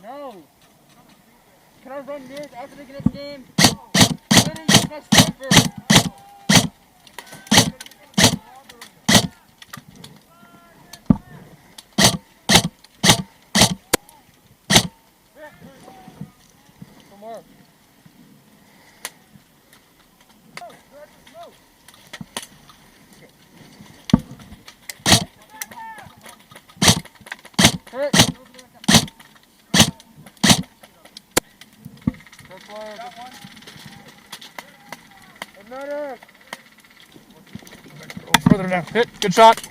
No. Can I run this after the next game? Literally just my sniper. Come on. Hit. That's why another. Go further down. Hit. Good shot.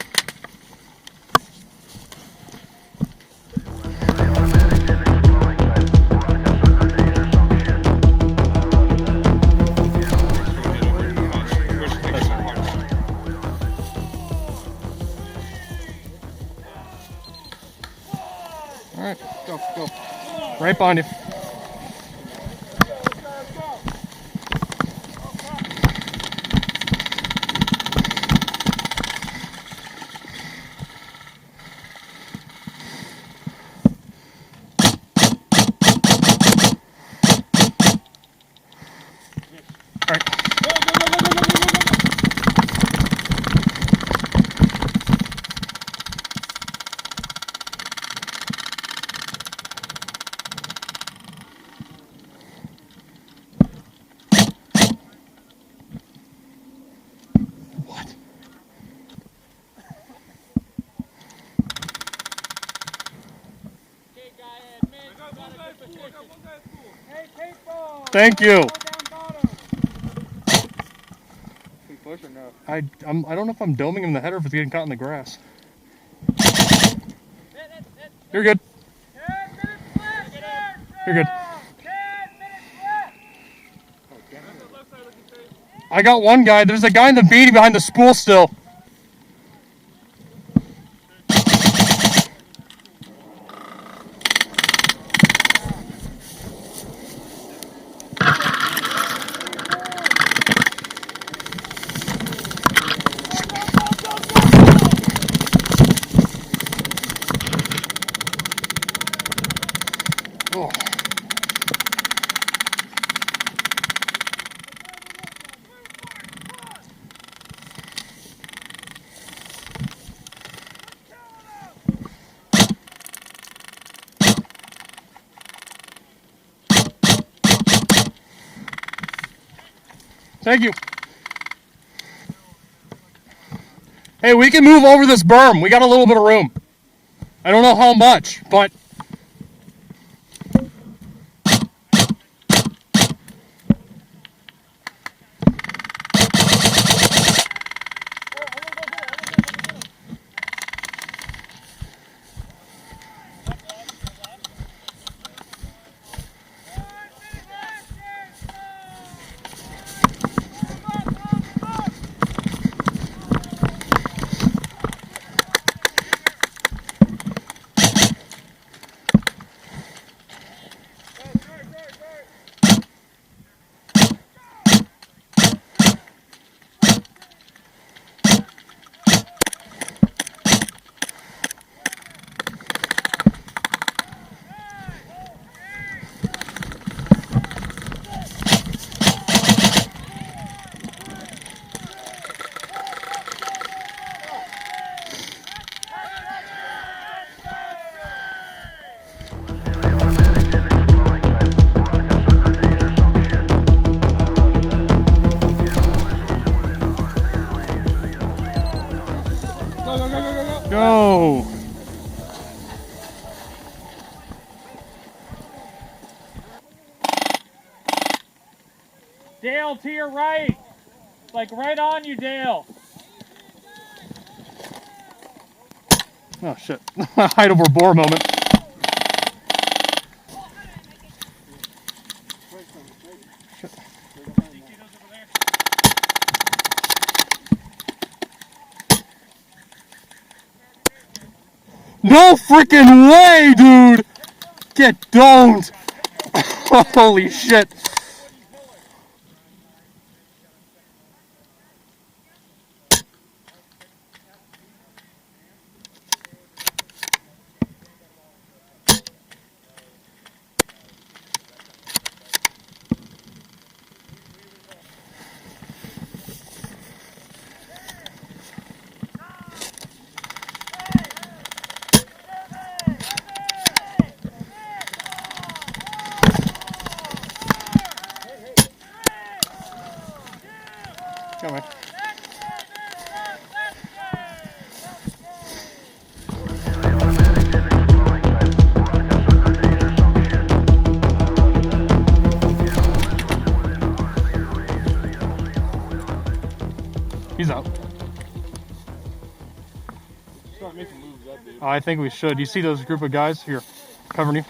All right, go. Right behind you. All right. What? Hey, Paintball! Thank you. Push or no? I don't know if I'm doming him in the head or if it's getting caught in the grass. You're good. 10 minutes left, You're good. 10 minutes left. I got one guy. There's a guy in the beanie behind the spool still. Oh. Thank you. Hey, we can move over this berm. We got a little bit of room. I don't know how much, but go. Dale, to your right. Like right on you, Dale. Oh shit. Hide over boar moment. Shit. No freaking way, dude! Get domed! Holy shit. Come on. He's out. Start making moves up, dude. I think we should. You see those group of guys? Here, covering you.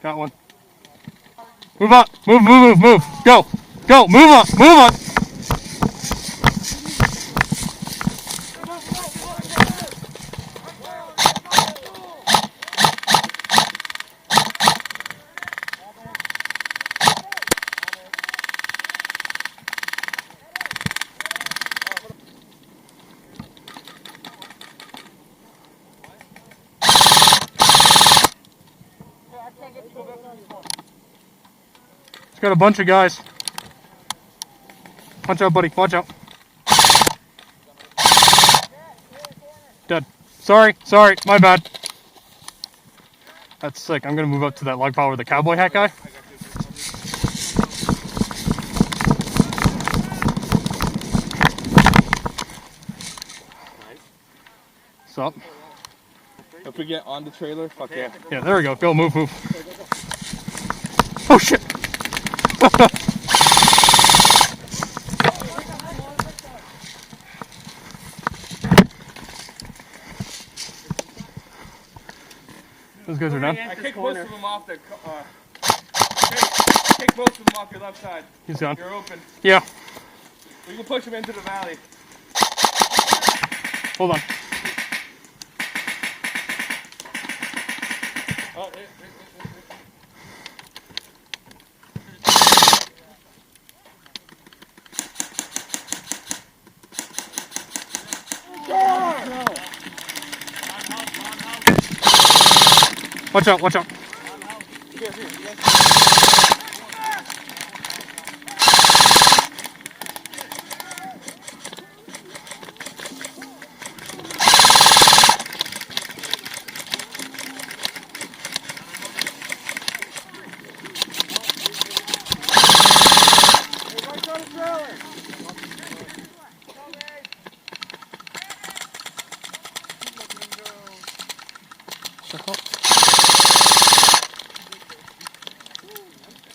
Got one. Move on. Move. Go. Move on. It's got a bunch of guys. Watch out, buddy. Watch out. Dead. Sorry. My bad. That's sick. I'm gonna move up to that log pile with the cowboy hat guy. What's up? If we get on the trailer, fuck yeah. Yeah, there we go. Go, move. Oh shit! Those guys are done. I kicked most of them off the. Kick most of them off your left side. He's gone. You're open. Yeah. We can push him into the valley. Hold on. Oh, Watch out.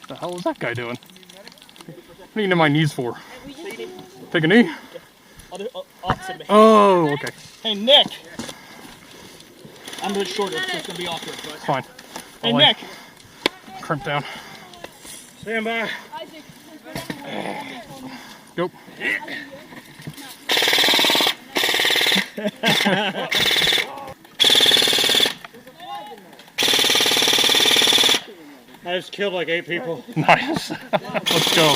What the hell is that guy doing? What do you need my knees for? Take a knee? Opposite me. Oh, okay. Hey, Nick. I'm a bit shorter, so it's going to be awkward. But... Fine. Hey, Nick. Crimp down. Stand by. Go. I just killed like 8 people. Nice. Let's go.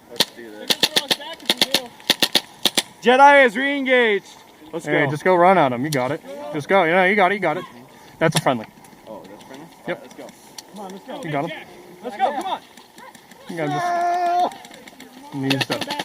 let's do this. Jedi is re-engaged. Let's go. Just go run at him. You got it. Just go. Yeah, you got it. That's a friendly. Oh, that's friendly? Yep. Right, let's go. Come on, let's go. You got him. Let's go, come on. You got this. Needs to